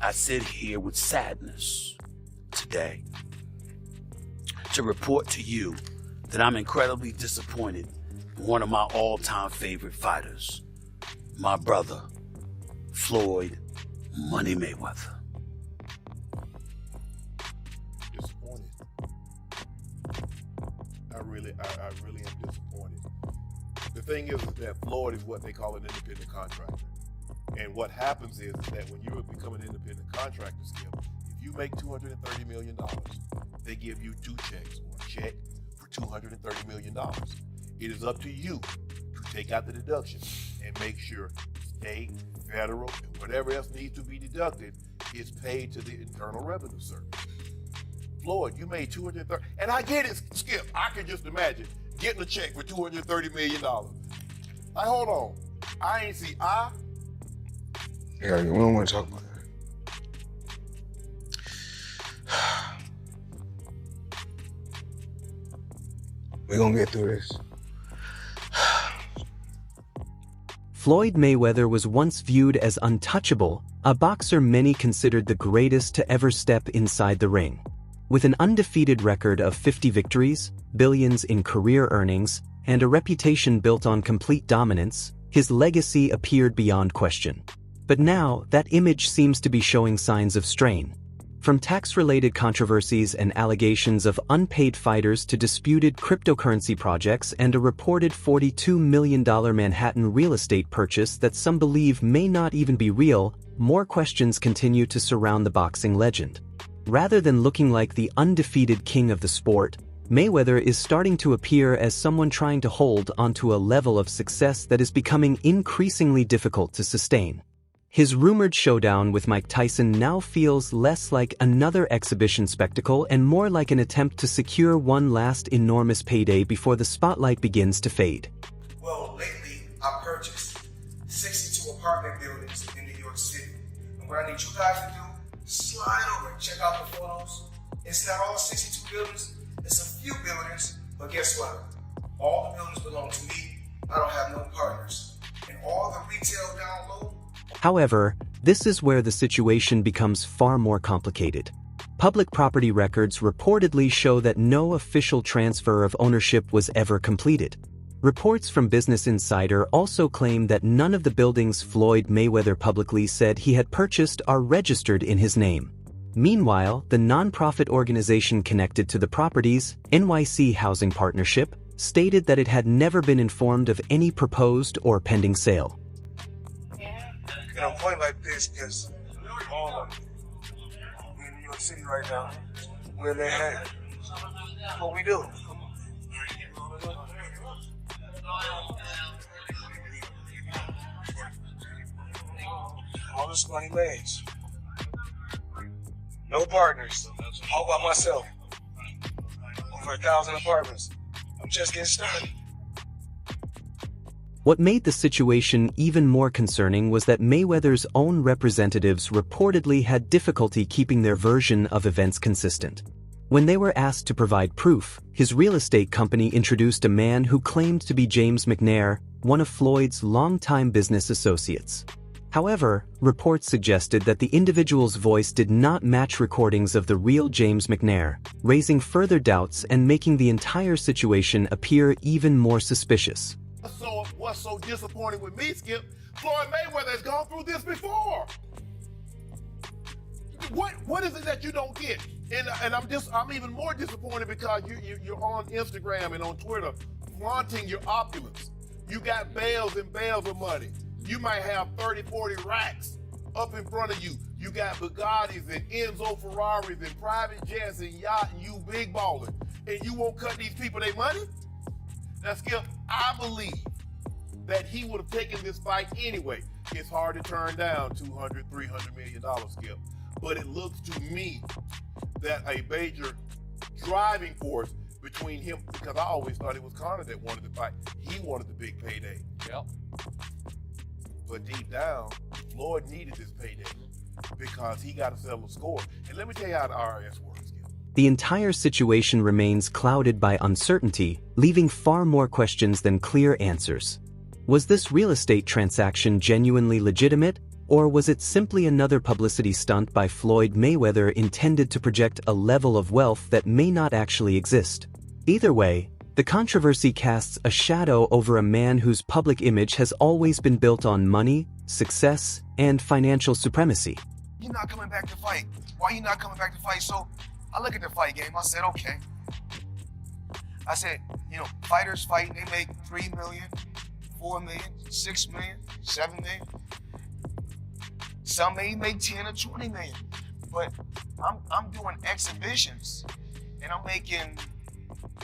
I sit here with sadness today to report to you that I'm incredibly disappointed in one of my all-time favorite fighters, my brother, Floyd Money Mayweather. Disappointed. I really am disappointed. The thing is that Floyd is what they call an independent contractor. And what happens is that when you become an independent contractor, Skip, if you make $230 million, they give you two checks, or a check for $230 million. It is up to you to take out the deduction and make sure state, federal, and whatever else needs to be deducted is paid to the Internal Revenue Service. Floyd, you made $230, and I get it, Skip. I can just imagine getting a check for $230 million. Like, hold on. I ain't see Yeah, we don't want to talk about that. We're gonna get through this. Floyd Mayweather was once viewed as untouchable, a boxer many considered the greatest to ever step inside the ring. With an undefeated record of 50 victories, billions in career earnings, and a reputation built on complete dominance, his legacy appeared beyond question. But now, that image seems to be showing signs of strain. From tax-related controversies and allegations of unpaid fighters to disputed cryptocurrency projects and a reported $42 million Manhattan real estate purchase that some believe may not even be real, more questions continue to surround the boxing legend. Rather than looking like the undefeated king of the sport, Mayweather is starting to appear as someone trying to hold onto a level of success that is becoming increasingly difficult to sustain. His rumored showdown with Mike Tyson now feels less like another exhibition spectacle and more like an attempt to secure one last enormous payday before the spotlight begins to fade. Well, lately I purchased 62 apartment buildings in New York City. And what I need you guys to do, slide over and check out the photos. It's not all 62 buildings, it's a few buildings, but guess what? All the buildings belong to me. I don't have no partners. And all the retail down low. However, this is where the situation becomes far more complicated. Public property records reportedly show that no official transfer of ownership was ever completed. Reports from Business Insider also claim that none of the buildings Floyd Mayweather publicly said he had purchased are registered in his name. Meanwhile, the nonprofit organization connected to the properties, NYC Housing Partnership, stated that it had never been informed of any proposed or pending sale. And I'm pointing like this because all of them, we're in New York City right now, where they at. What we do. All this money made. No partners. All by myself. Over 1,000 apartments. I'm just getting started. What made the situation even more concerning was that Mayweather's own representatives reportedly had difficulty keeping their version of events consistent. When they were asked to provide proof, his real estate company introduced a man who claimed to be James McNair, one of Floyd's longtime business associates. However, reports suggested that the individual's voice did not match recordings of the real James McNair, raising further doubts and making the entire situation appear even more suspicious. So what's so disappointing with me, Skip? Floyd Mayweather has gone through this before. What is it that you don't get? And I'm even more disappointed because you're on Instagram and on Twitter flaunting your opulence. You got bales and bales of money. You might have 30, 40 racks up in front of you. You got Bugattis and Enzo Ferraris and private jets and yacht and you big balling. And you won't cut these people their money? Now, Skip, I believe that he would have taken this fight anyway. It's hard to turn down $200, $300 million, Skip. But it looks to me that a major driving force between him, because I always thought it was Conor that wanted the fight. He wanted the big payday. Yep. But deep down, Floyd needed this payday because he got to settle the score. And let me tell you how the IRS works, Skip. The entire situation remains clouded by uncertainty, leaving far more questions than clear answers. Was this real estate transaction genuinely legitimate, Or was it simply another publicity stunt by Floyd Mayweather intended to project a level of wealth that may not actually exist? Either way, the controversy casts a shadow over a man whose public image has always been built on money, success, and financial supremacy. You're not coming back to fight. Why you not coming back to fight? So I look at the fight game. I said, okay. I said, fighters fighting, they make 3 million, 4 million, 6 million, 7 million. Some may make 10 or 20 million. But I'm doing exhibitions and I'm making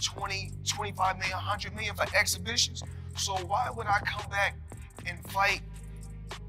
20, 25 million, 100 million for exhibitions. So why would I come back and fight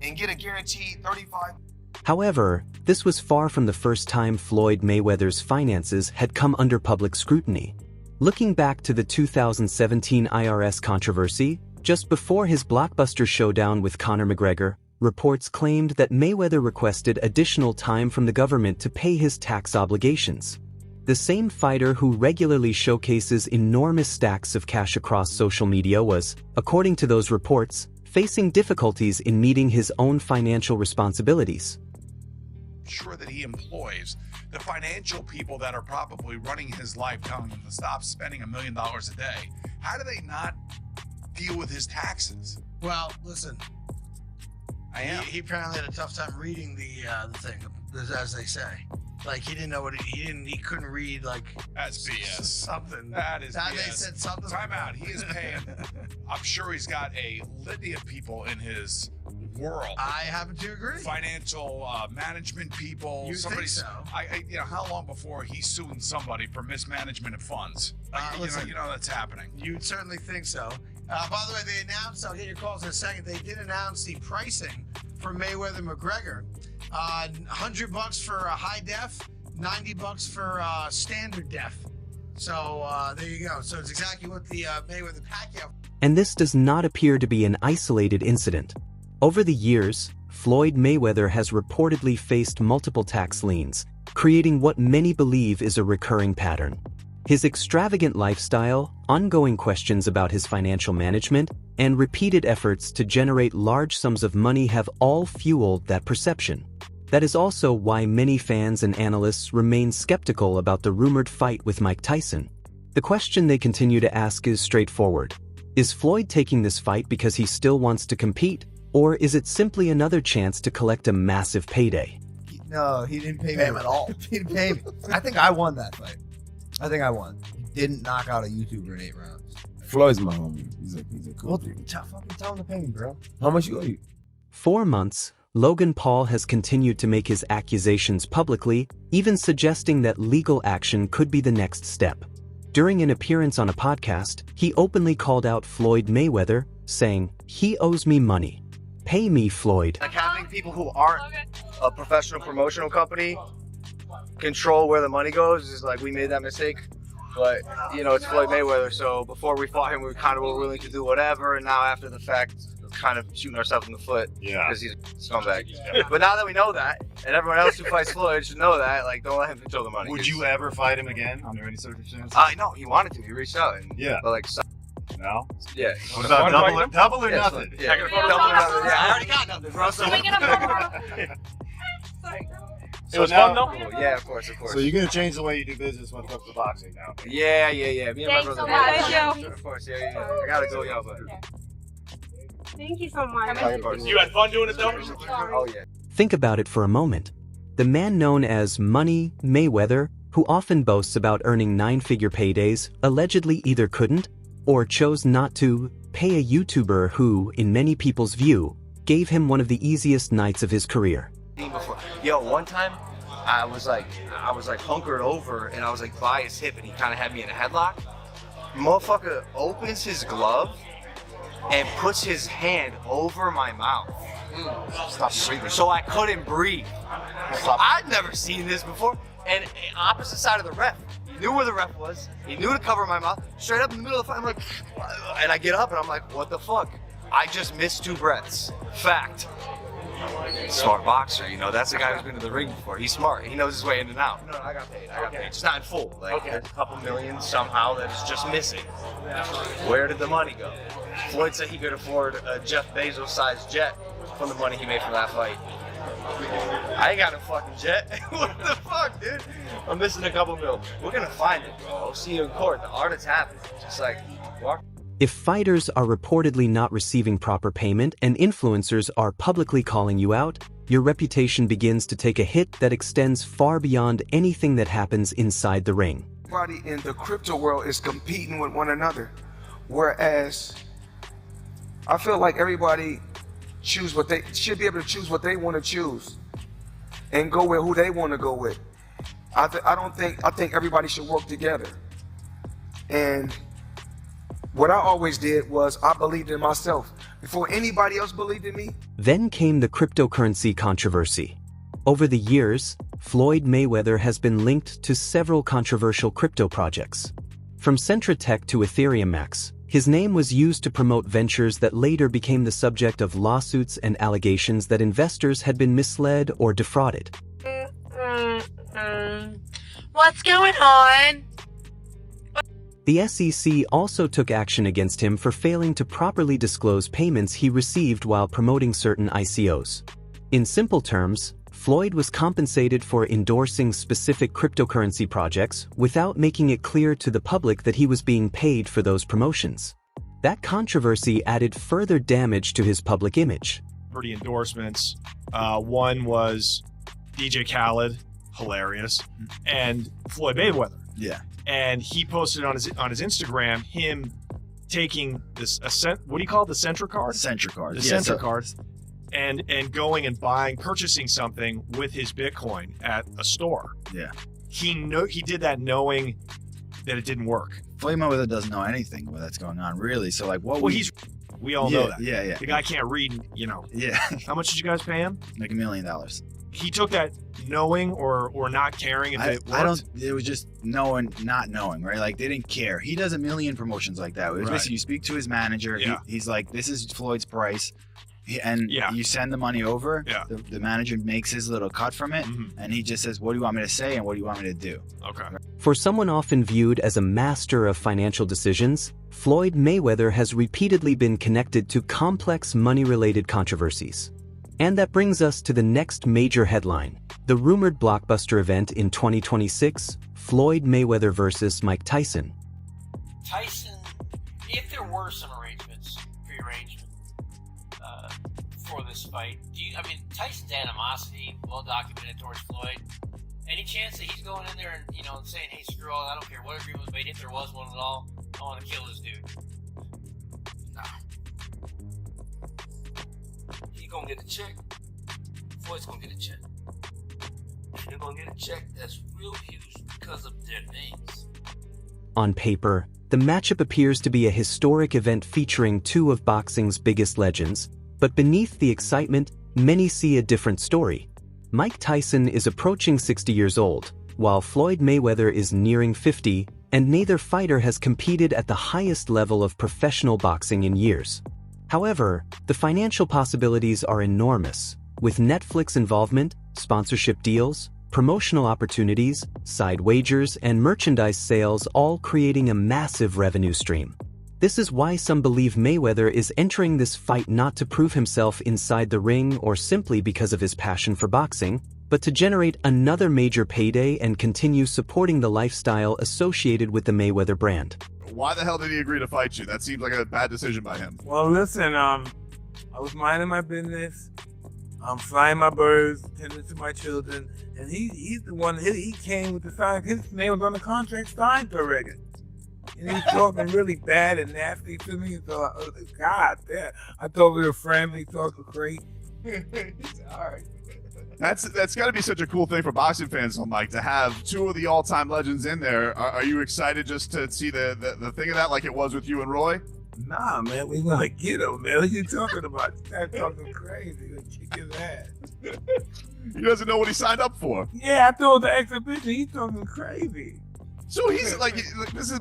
and get a guaranteed 35? However, this was far from the first time Floyd Mayweather's finances had come under public scrutiny. Looking back to the 2017 IRS controversy, just before his blockbuster showdown with Conor McGregor, reports claimed that Mayweather requested additional time from the government to pay his tax obligations. The same fighter who regularly showcases enormous stacks of cash across social media was, according to those reports, facing difficulties in meeting his own financial responsibilities. Sure that he employs the financial people that are probably running his life, telling him to stop spending $1 million a day. How do they not deal with his taxes? Well, listen, he apparently had a tough time reading the thing, as they say. Like he didn't know what he couldn't read That's BS. Something. That is BS. They said something. Time out. He is paying. I'm sure he's got a litany of people in his world. I happen to agree. Financial management people. You think so? How long before he's suing somebody for mismanagement of funds? Listen, That's happening. You'd certainly think so. By the way, they announced, I'll get your calls in a second, they did announce the pricing for Mayweather McGregor. $100 for a high def, $90 for standard def. So there you go. So it's exactly what the Mayweather Pacquiao. And this does not appear to be an isolated incident. Over the years, Floyd Mayweather has reportedly faced multiple tax liens, creating what many believe is a recurring pattern. His extravagant lifestyle, ongoing questions about his financial management, and repeated efforts to generate large sums of money have all fueled that perception. That is also why many fans and analysts remain skeptical about the rumored fight with Mike Tyson. The question they continue to ask is straightforward. Is Floyd taking this fight because he still wants to compete, or is it simply another chance to collect a massive payday? No, he didn't pay me at all. He didn't pay me. I think I won that fight. I think I won. He didn't knock out a YouTuber in 8 rounds. Floyd's my homie. He's a cool Well, dude. fucking tell him to pay me, bro. How much you owe you? 4 months, Logan Paul has continued to make his accusations publicly, even suggesting that legal action could be the next step. During an appearance on a podcast, he openly called out Floyd Mayweather, saying, "He owes me money. Pay me, Floyd." Like having people who aren't a professional promotional company control where the money goes is like, we made that mistake. But, it's Floyd Mayweather, so before we fought him, we kind of were willing to do whatever, and now after the fact, we're kind of shooting ourselves in the foot because he's a scumbag. But now that we know that, and everyone else who fights Floyd should know that, don't let him control the money. Would you ever fight him again under any circumstance? No, he wanted to. He reached out. And, Yeah. But No? yeah. What about double or nothing? Yeah. Double or nothing. Yeah, I already got nothing, bro. So Can we get a photo? It was fun though? yeah, of course. So you're going to change the way you do business when it comes to boxing now? Yeah. Me and my Thanks brother. so much. Thank you. Of course, yeah. I gotta go, y'all, but. Thank you so much. You had fun doing it though? Oh, yeah. Think about it for a moment. The man known as Money Mayweather, who often boasts about earning 9-figure paydays, allegedly either couldn't or chose not to pay a YouTuber who, in many people's view, gave him one of the easiest nights of his career. Yo, one time I was hunkered over and I was by his hip and he kind of had me in a headlock. Motherfucker opens his glove and puts his hand over my mouth. Stop breathing. So I couldn't breathe. I'd never seen this before. And opposite side of the ref. He knew where the ref was. He knew to cover my mouth. Straight up in the middle of the fight, I'm like, and I get up and I'm like, what the fuck? I just missed 2 breaths. Fact. Smart boxer, that's the guy who's been to the ring before. He's smart. He knows his way in and out. No, I got paid. Just not in full. There's a couple million somehow that is just missing. Where did the money go? Floyd said he could afford a Jeff Bezos-sized jet from the money he made from that fight. I ain't got no fucking jet. What the fuck, dude? I'm missing a couple mil. We're gonna find it, bro. I'll see you in court. The audits happen. Just like, walk. If fighters are reportedly not receiving proper payment and influencers are publicly calling you out, your reputation begins to take a hit that extends far beyond anything that happens inside the ring. Everybody in the crypto world is competing with one another, whereas I feel like everybody should be able to choose what they want to choose and go with who they want to go with. I think everybody should work together. And what I always did was I believed in myself before anybody else believed in me. Then came the cryptocurrency controversy. Over the years, Floyd Mayweather has been linked to several controversial crypto projects. From Centratech to Ethereum Max, his name was used to promote ventures that later became the subject of lawsuits and allegations that investors had been misled or defrauded. What's going on? The SEC also took action against him for failing to properly disclose payments he received while promoting certain ICOs. In simple terms, Floyd was compensated for endorsing specific cryptocurrency projects without making it clear to the public that he was being paid for those promotions. That controversy added further damage to his public image. Pretty endorsements. One was DJ Khaled, hilarious, and Floyd Mayweather. Yeah. And he posted on his Instagram him taking this what do you call it? The Centra card? Centra card. The Centra card. And going and purchasing something with his Bitcoin at a store. Yeah. He did that knowing that it didn't work. Floyd Mayweather doesn't know anything that's going on, really. So like, what? Well, we all know that. Yeah. The guy can't read, Yeah. How much did you guys pay him? Like $1 million. He took that knowing or not caring if it worked? It was just knowing, not knowing, right? Like, they didn't care. He does a million promotions like that. It was basically, you speak to his manager. Yeah. He's like, this is Floyd's price. You send the money over. Yeah. The manager makes his little cut from it. Mm-hmm. And he just says, what do you want me to say and what do you want me to do? Okay. For someone often viewed as a master of financial decisions, Floyd Mayweather has repeatedly been connected to complex money-related controversies. And that brings us to the next major headline, the rumored blockbuster event in 2026, Floyd Mayweather versus Mike Tyson. Tyson, if there were some prearrangement for this fight, Tyson's animosity, well documented towards Floyd. Any chance that he's going in there and saying, hey, screw all, I don't care what agreement was made, if there was one at all, I want to kill this dude. Nah. He's gonna get a check. Floyd's gonna get a check. They're gonna get a check that's real huge because of their names. On paper, the matchup appears to be a historic event featuring two of boxing's biggest legends, but beneath the excitement, many see a different story. Mike Tyson is approaching 60 years old, while Floyd Mayweather is nearing 50, and neither fighter has competed at the highest level of professional boxing in years. However, the financial possibilities are enormous, with Netflix involvement, sponsorship deals, promotional opportunities, side wagers, and merchandise sales all creating a massive revenue stream. This is why some believe Mayweather is entering this fight not to prove himself inside the ring or simply because of his passion for boxing, but to generate another major payday and continue supporting the lifestyle associated with the Mayweather brand. Why the hell did he agree to fight you? That seems like a bad decision by him. Well, listen, I was minding my business. I'm flying my birds, tending to my children, and he's the one, he came with the sign. His name was on the contract signed already. And he's talking really bad and nasty to me. So, God, I thought we were friendly, talking great. All right. That's got to be such a cool thing for boxing fans, Mike, to have two of the all-time legends in there. Are you excited just to see the thing of that like it was with you and Roy? Nah, man, we gonna get him, man. What you talking about? That's talking crazy. Gonna kick his ass. He doesn't know what he signed up for. Yeah, I thought the exhibition. He's talking crazy. So he's like,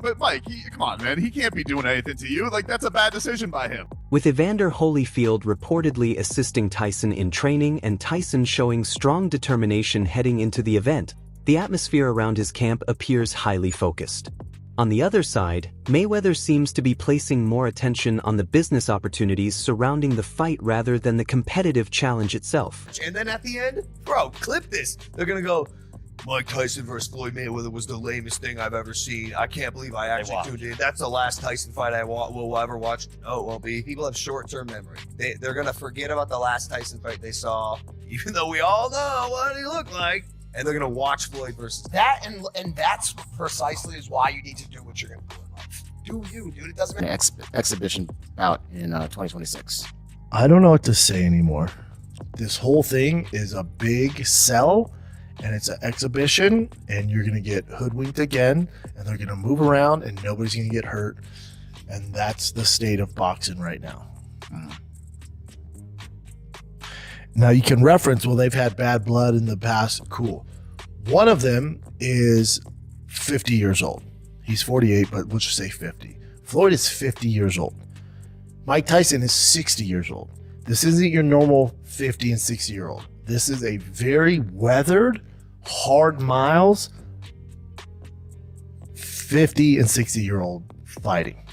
but Mike, come on, man. He can't be doing anything to you. Like, that's a bad decision by him. With Evander Holyfield reportedly assisting Tyson in training and Tyson showing strong determination heading into the event, the atmosphere around his camp appears highly focused. On the other side, Mayweather seems to be placing more attention on the business opportunities surrounding the fight rather than the competitive challenge itself. And then at the end, bro, clip this. They're gonna go, Mike Tyson versus Floyd Mayweather was the lamest thing I've ever seen. I can't believe I actually tuned in. That's the last Tyson fight I will ever watch. No, it won't be. People have short-term memory. They're gonna forget about the last Tyson fight they saw, even though we all know what he looked like. And they're gonna watch Floyd versus That and that's precisely is why you need to do what you're gonna do in life. Do you, dude? It doesn't matter. Exhibition out in 2026. I don't know what to say anymore. This whole thing is a big sell, and it's an exhibition, and you're gonna get hoodwinked again, and they're gonna move around, and nobody's gonna get hurt, and that's the state of boxing right now. Now you can reference, well, they've had bad blood in the past. Cool. One of them is 50 years old. He's 48, but let's just say 50. Floyd is 50 years old. Mike Tyson is 60 years old. This isn't your normal 50 and 60-year-old. This is a very weathered, hard miles, 50 and 60-year-old fighting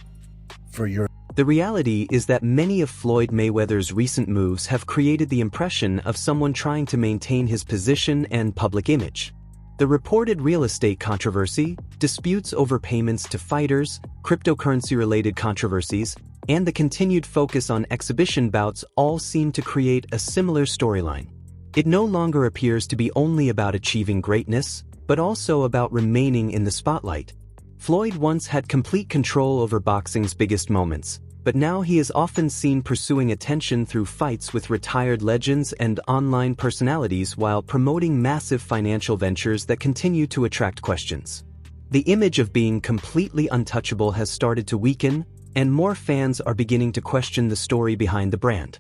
for your. The reality is that many of Floyd Mayweather's recent moves have created the impression of someone trying to maintain his position and public image. The reported real estate controversy, disputes over payments to fighters, cryptocurrency-related controversies, and the continued focus on exhibition bouts all seem to create a similar storyline. It no longer appears to be only about achieving greatness, but also about remaining in the spotlight. Floyd once had complete control over boxing's biggest moments, but now he is often seen pursuing attention through fights with retired legends and online personalities while promoting massive financial ventures that continue to attract questions. The image of being completely untouchable has started to weaken, and more fans are beginning to question the story behind the brand.